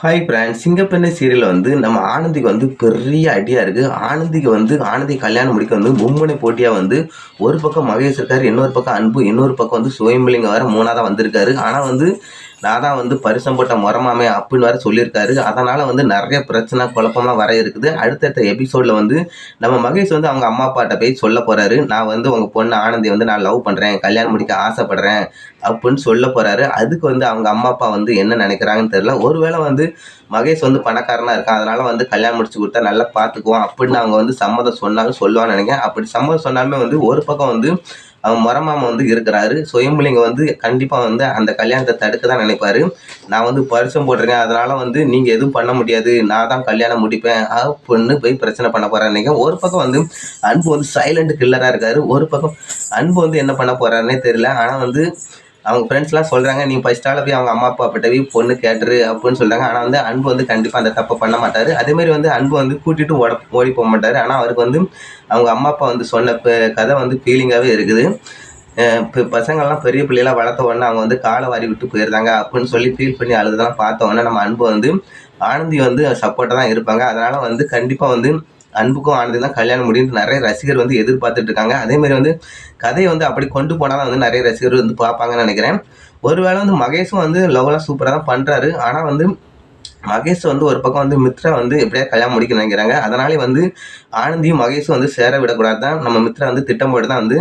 Hi friends. சிங்கப்பெண்ணே serial வந்து நம்ம ஆனந்திக்கு வந்து பெரிய அடியா இருக்கு. ஆனந்தி கல்யாணம் முடிக்க வந்து மும்முனை போட்டியா வந்து ஒரு பக்கம் மகேஷ் இருக்காரு, இன்னொரு பக்கம் அன்பு, இன்னொரு பக்கம் வந்து சுயம்புலிங்க வேற மூணாவதா வந்திருக்காரு. ஆனா வந்து நான் தான் வந்து பரிசம் போட்ட மொறமாமே அப்படின்னு வேற சொல்லியிருக்காரு. அதனால வந்து நிறைய பிரச்சனை குழப்பமா வர இருக்குது. அடுத்தடுத்த எபிசோட்ல வந்து நம்ம மகேஷ் வந்து அவங்க அம்மா அப்பாட்ட போய் சொல்ல போறாரு. நான் வந்து உங்க பொண்ணு ஆனந்தி வந்து நான் லவ் பண்றேன், கல்யாணம் முடிக்க ஆசைப்படுறேன் அப்படின்னு சொல்ல போறாரு. அதுக்கு வந்து அவங்க அம்மா அப்பா வந்து என்ன நினைக்கிறாங்கன்னு தெரியல. ஒருவேளை வந்து மகேஷ் வந்து பணக்காரனா இருக்கான், அதனால வந்து கல்யாணம் முடிச்சு கொடுத்தா நல்லா பார்த்துக்குவான் அப்படின்னு அவங்க வந்து சம்மதம் சொன்னாலும் சொல்லுவான்னு நினைக்கிறேன். அப்படி சம்மதம் சொன்னாலுமே வந்து ஒரு பக்கம் வந்து அவன் மொரமாமா வந்து இருக்கிறாரு. சுயம்புலிங்க வந்து கண்டிப்பா வந்து அந்த கல்யாணத்தை தடுக்க தான் நினைப்பாரு. நான் வந்து பரிசம் போட்டிருக்கேன், அதனால வந்து நீங்க எதுவும் பண்ண முடியாது, நான் தான் கல்யாணம் முடிப்பேன் அப்படின்னு போய் பிரச்சனை பண்ண போறான்னு நினைக்கிறேன். ஒரு பக்கம் வந்து அன்பு வந்து சைலண்ட் கில்லரா இருக்காரு. ஒரு பக்கம் அன்பு வந்து என்ன பண்ண போறாருன்னே தெரியல. ஆனா வந்து அவங்க ஃப்ரெண்ட்ஸ்லாம் சொல்றாங்க, நீ ஃபர்ஸ்ட்டால போய் அவங்க அம்மா அப்பா கிட்ட போய் பொண்ணு கேட்டுரு அப்படின்னு சொல்றாங்க. ஆனா வந்து அன்பு வந்து கண்டிப்பா அந்த தப்பை பண்ண மாட்டாரு. அதே மாதிரி வந்து அன்பு வந்து கூட்டிட்டு ஓடி போக மாட்டாரு. ஆனா அவருக்கு வந்து அவங்க அம்மா அப்பா வந்து சொன்ன கதை வந்து ஃபீலிங்காவே இருக்குது. இப்போ பசங்கள்லாம் பெரிய பிள்ளைலாம் வளர்த்த உடனே அவங்க வந்து காலை வாரி விட்டு போயிருந்தாங்க அப்படின்னு சொல்லி ஃபீல் பண்ணி அழுதெல்லாம் பார்த்த உடனே நம்ம அன்பு வந்து ஆனந்தி வந்து சப்போர்ட்டாக தான் இருப்பாங்க. அதனால வந்து கண்டிப்பாக வந்து அன்புக்கும் ஆனந்தி தான் கல்யாணம் முடியும்னு நிறைய ரசிகர் வந்து எதிர்பார்த்துட்டு இருக்காங்க. அதே மாதிரி வந்து கதையை வந்து அப்படி கொண்டு போனால் தான் வந்து நிறைய ரசிகர் வந்து பார்ப்பாங்கன்னு நினைக்கிறேன். ஒருவேளை வந்து மகேஷும் வந்து லவ்லாம் சூப்பராக தான் பண்ணுறாரு. ஆனால் வந்து மகேஷ் வந்து ஒரு பக்கம் வந்து மித்ரா வந்து எப்படியா கல்யாணம் முடிக்க நினைக்கிறாங்க. அதனாலே வந்து ஆனந்தியும் மகேஷும் வந்து சேர விடக்கூடாது தான் நம்ம மித்ரா வந்து திட்டம் போட்டு தான் வந்து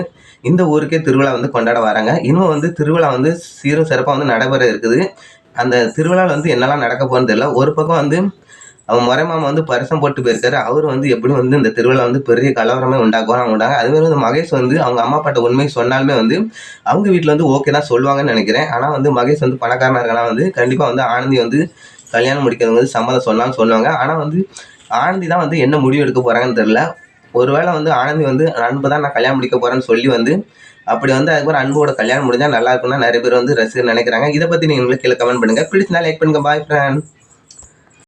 இந்த ஊருக்கே திருவிழா வந்து கொண்டாட வராங்க. இன்னும் வந்து திருவிழா வந்து சீரும் சிறப்பாக வந்து நடைபெற இருக்குது. அந்த திருவிழாவில் வந்து என்னெல்லாம் நடக்க போகுதுன்னு தெரியல. ஒரு பக்கம் வந்து அவன் மொறைமாமா வந்து பரிசம் போட்டு போயிருக்காரு. அவர் வந்து எப்படியும் வந்து இந்த திருவிழா வந்து பெரிய கலவரமே உண்டாக்குவாங்க. அதுமாதிரி வந்து மகேஷ் வந்து அவங்க அம்மா அப்பாட்ட உண்மையை சொன்னாலுமே வந்து அவங்க வீட்டில் வந்து ஓகே தான் சொல்லுவாங்கன்னு நினைக்கிறேன். ஆனால் வந்து மகேஷ் வந்து பணக்காரனா இருக்கனா வந்து கண்டிப்பாக வந்து ஆனந்தி வந்து கல்யாணம் முடிக்கிறது வந்து சம்மதம் சொன்னாலும் சொல்லுவாங்க. ஆனால் வந்து ஆனந்தி தான் வந்து என்ன முடிவு எடுக்க போகிறாங்கன்னு தெரியல. ஒருவேளை வந்து ஆனந்தி வந்து அன்பு தான் நான் கல்யாணம் முடிக்க போகிறேன்னு சொல்லி வந்து அப்படி வந்து அதுக்கப்புறம் அன்போட கல்யாணம் முடிஞ்சால் நல்லா இருக்கும்னா நிறைய பேர் வந்து ரசிகர் நினைக்கிறாங்க. இதை பற்றி நீங்கள் கீழே கமெண்ட் பண்ணுங்கள். பிடிச்சிருந்தா லைக் பண்ணுங்கள். பாய் ஃப்ரெண்ட்.